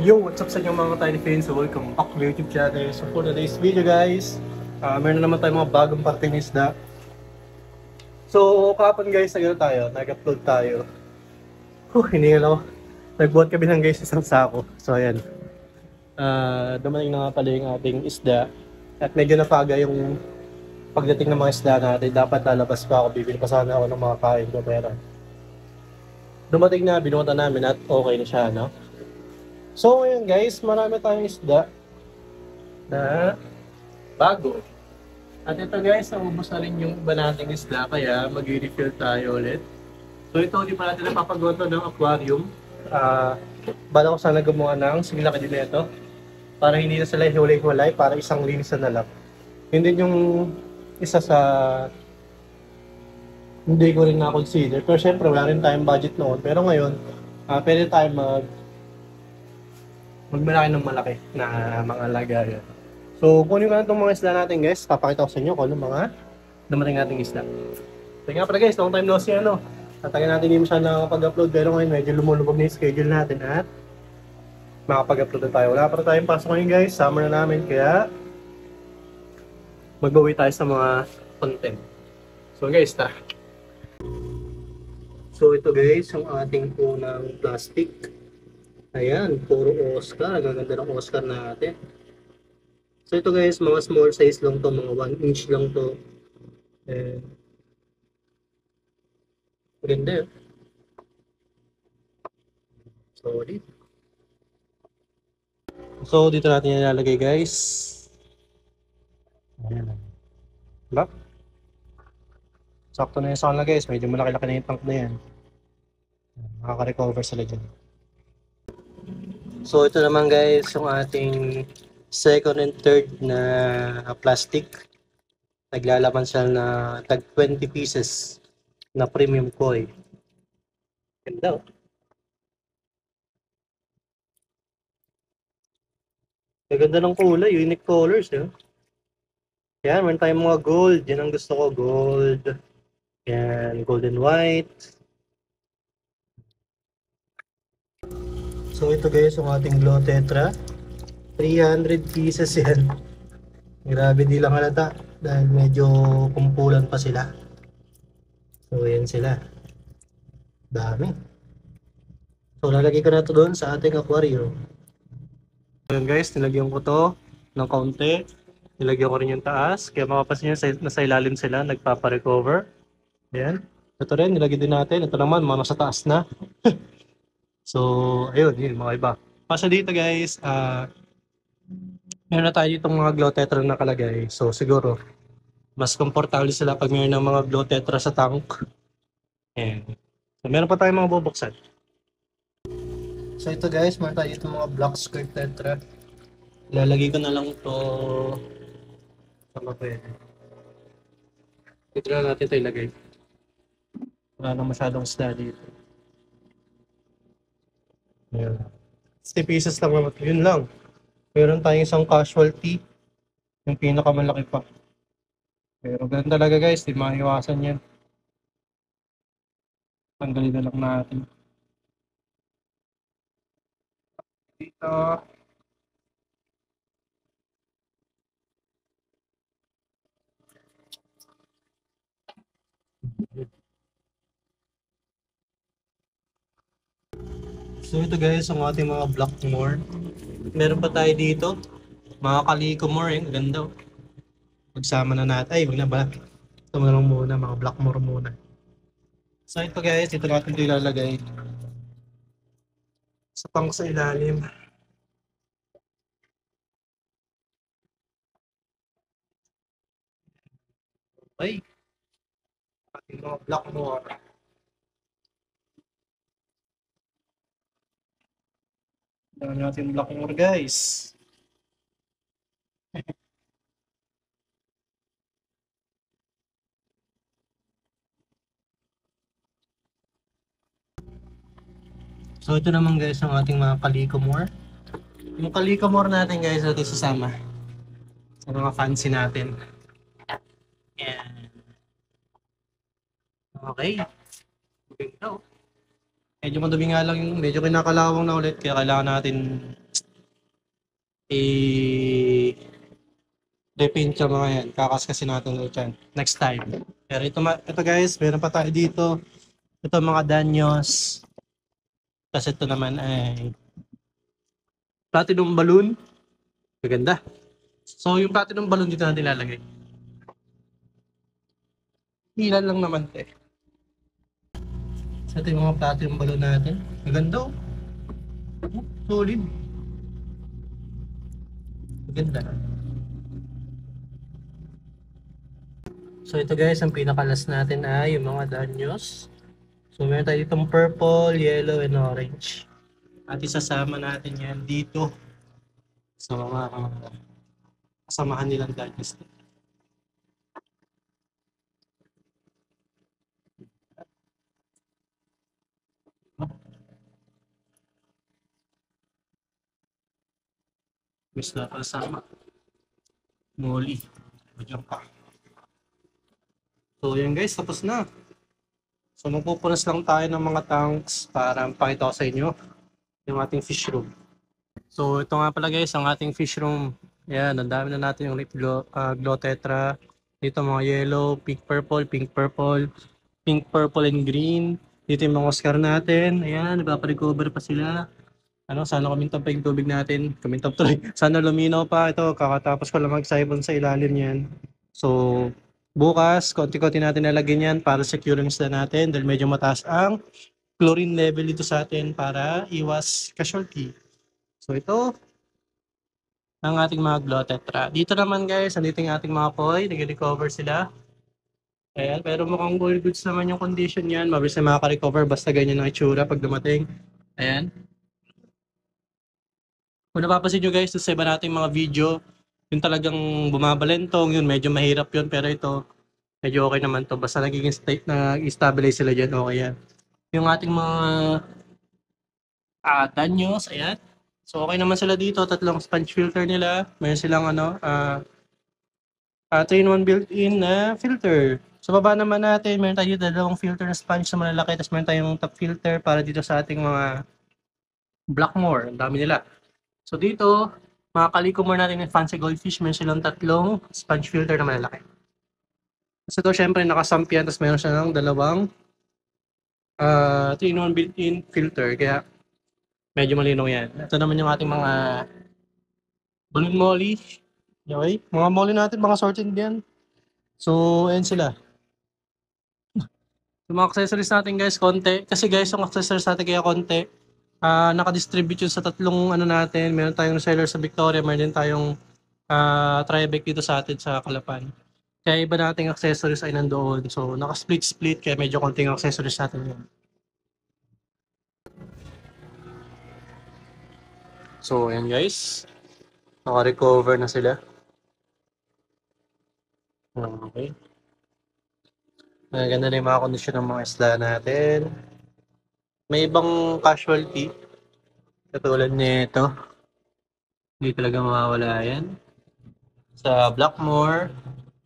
Yo, what's up sa inyo mga Tiny Friends? So, welcome back to my YouTube channel. So, for today's video guys, meron na naman tayong mga bagong parting isda. So, kahapon guys, nag-upload tayo. Hiningal ako. Nagbuhat kami ng guys isang sako. So, ayan. Dumating na nga pala yung ating isda. At medyo napaga yung pagdating ng mga isda natin. Dapat lalabas pa ako. Bibili pa sana ako ng mga kain ko. Pero, dumating na, binuta namin at okay na siya, no? So, ngayon guys, marami tayong isda na bago. At ito guys, naubos na rin yung iba nating isda, kaya mag-refill tayo ulit. So ito, di pa natin napapagawa to ng aquarium. Bala ko sana gumawa ng siglaki din ito para hindi na sila hiwalay-hiwalay, para isang linisan na lang. Yun din yung isa sa hindi ko rin na-consider. Pero syempre, wala rin tayong budget noon. Pero ngayon, pwede tayo magmalaki ng malaki na mga lagayan. So, kunin ko na itong mga isda natin guys. Papakita ko sa inyo kung ano mga dumating nating isda. So nga pala guys, long time no see Tatagal natin hindi masyadong nakakapag-upload, pero ngayon medyo lumulubog na yung schedule natin at makapag-upload na tayo. Wala pa tayong pasok ngayon guys, summer na namin, kaya magbawi tayo sa mga content. So guys, tara. So ito guys, yung ating unang plastic. Ayan, puro Oscar. Ang ganda ng Oscar natin. So ito guys, mga small size lang to, mga 1 inch lang to. Maganda yun. Solid. So dito natin ilalagay guys. Ayan. Diba? Sakto na yung sa kanila guys, medyo malaki-laki na yung tank na yan. Makaka-recover sila dyan. So ito naman guys, yung ating second and third na plastic. Naglalaman siya na tag 20 pieces na premium koi. Ganda oh. Ganda ng kulay, unique colors eh. Yan, meron tayong mga gold. Yan ang gusto ko, gold. Yan, gold and white. So ito guys, yung ating glow tetra. 300 pieces yan. Grabe, di lang halata dahil medyo kumpulan pa sila. So yan sila. Dami. So lalagay ko na ito doon sa ating aquarium. So yun guys, nilagyan ko to ng kaunti. Nilagyan ko rin yung taas. Kaya mapapansin nyo, nasa ilalim sila, nagpapa-recover. Ayan. Ito rin, nilagyan din natin. Ito naman, mga nasa taas na. So, ayun, yun, mga iba. Pasya dito guys, meron na tayo itong mga glow tetra na nakalagay. So, siguro, mas komportable sila pag meron ng mga glow tetra sa tank. Ayan. So, meron pa tayong mga bubuksan. So, ito guys, meron tayo itong mga black square tetra. Ilalagay ko na lang ito sa mapwede. Ito na natin ito ilagay. Wala na masyadong isda dito. Ayan. 60 pieces lang naman. Yun lang. Meron tayong isang casualty. Yung pinakamalaki pa. Pero ganun talaga guys. Di maiwasan yan. Tanggalin na lang natin. Dito. So ito guys, ang ating mga Blackmore. Meron pa tayo dito. Mga Calico-more eh. Ganda. Pagsama na natin. Ay, wag na ba? Ito na lang muna, mga Blackmore muna. So ito guys, dito natin ito ilalagay. Sa pang sa ilalim. Ay, ating mga Blackmore. Ito natin Blackmore guys. So ito naman guys ang ating mga Calico-more. Yung Calico-more natin guys, natin sasama sa mga fancy natin. Yan. Okay. Ganda oh. Medyo madumi nga lang yung medyo kinakalawang na ulit kaya kailangan natin i-repaint yung mga yan. Kakaskasin natin ulit yan next time. Pero ito guys, meron pa tayo dito. Ito mga danyos. Kasi ito naman ay platinum balloon. Maganda. So yung platinum balloon dito natin ilalagay. Ilan lang naman eh. So ito yung mga platinum balloon natin. Maganda oh. Solid. Maganda. So ito guys, ang pinakalas natin ay yung mga danyos. So meron tayo ditong purple, yellow, and orange. At isasama natin yan dito sa mga kasamahan nilang danyos. Mas na kasama. Molly. Diyan pa. So yan guys, tapos na. So magpupunas lang tayo ng mga tanks para pakita ko sa inyo yung ating fish room. So ito nga pala guys, ang ating fish room. Yan, ang dami na natin yung glow tetra. Dito mga yellow, pink purple, pink purple and green. Dito yung mga Oscar natin. Ayan, nagpaparecover pa sila. Sana kumintab pa yung tubig natin. Kumintab tuloy. Sana luminaw pa. Ito, kakatapos ko lang mag-siphon sa ilalim yan. So, bukas, konti-konti natin nalagyan yan para secure yung isda natin dahil medyo mataas ang chlorine level dito sa atin para iwas casualty. So, ito ang ating mga glow tetra. Dito naman guys, andito yung ating mga koi. Nag-recover sila. Ayan, pero mukhang all goods naman yung condition yan. Mabilis na makaka-recover basta ganyan ang itsura pag dumating. Ayan. Kung napapansin nyo guys, sa iba nating mga video, yung talagang bumabalentong, yun medyo mahirap yun, pero ito, medyo okay naman to. Basta nagiging nag-stabilize sila dyan, okay yan. Yung ating mga danyos, ayan. So okay naman sila dito, tatlong sponge filter nila. Mayroon silang 3-in-1 built-in na filter. Sa baba naman natin, meron tayo dalawang filter na sponge na malalaki, tapos meron tayong top filter para dito sa ating mga Blackmore. Ang dami nila. So dito, mga kalikomor natin ng fancy goldfish, meron silang tatlong sponge filter na malalaki. Kasi ito syempre nakasamp yan, tapos meron siya ng dalawang 3-in-1 built-in filter, kaya medyo malinaw yan. Ito naman yung ating mga balloon molly. Okay, mga molly natin, mga sorted yan. So, ayan sila. Yung mga accessories natin guys, konti. Kasi guys, yung accessories natin kaya konti. Naka-distribute yun sa tatlong natin. Meron tayong seller sa Victoria, meron din tayong Tribec dito sa atin sa Calapan. Kaya iba nating accessories ay nandoon. So naka-split kaya medyo konting accessories natin yun. So ayan guys, naka-recover na sila. Okay. Maganda na yung mga kondisyon ng mga isla natin. May ibang casualty. Katulad nito. Hindi talaga mawawala yan. Sa Blackmore,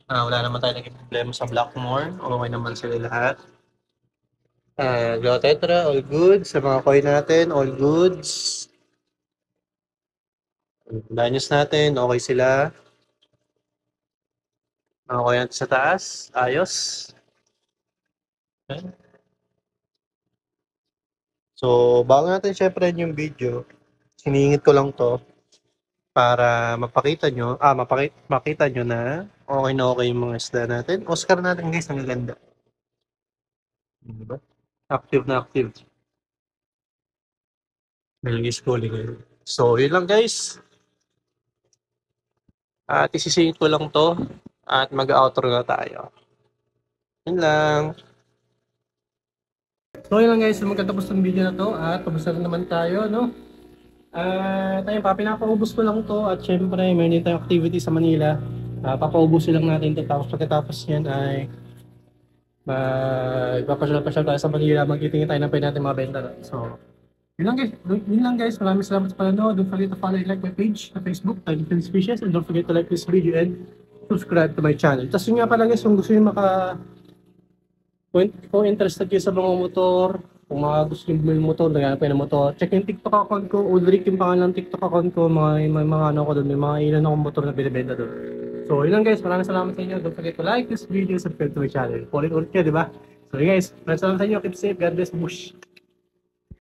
wala naman tayo naging problema sa Blackmore. Okay naman sila lahat. Glow tetra, all good. Sa mga koi natin, all goods. Danyos natin, okay sila. Mga koi natin sa taas, ayos. Okay. So, bago natin syempre yung video, siningit ko lang to para mapakita nyo, makita nyo na okay yung mga isda natin. Oscar natin guys, ang ganda. Diba? Active na active. Nalagis calling. So, yun lang guys. At isisingit ko lang to at mag-outro na tayo. Yun lang. So yun lang guys, magkatapos ng video na to at tapos na naman tayo, no? Tayo pa, pinapaubos ko lang to at syempre meron din tayong activity sa Manila. Papaubusin lang natin ito, tapos pagkatapos yan ay magpapasyal tayo sa Manila, magtitingin tayo ng pwede natin mga benta. So yun lang guys, maraming salamat sa panonood. Don't forget to follow and like my page sa Facebook, Tiny Fin Species, and don't forget to like this video and subscribe to my channel. Tapos yun nga pala guys, kung gusto nyo kung interested kayo sa mga motor, Kung mga gusto nyo bumili ng motor, naghanap kayo ng motor, check yung TikTok account ko, Ulrich yung pangalan ng TikTok account ko, may mga ano ko doon, may mga ilan akong motor na binibenta doon. So, yun lang guys, maraming salamat sa inyo. Don't forget to like this video, subscribe to my channel. Paulit-ulit ka, di ba? So, yun guys, maraming salamat sa inyo. Keep safe, God bless, bush.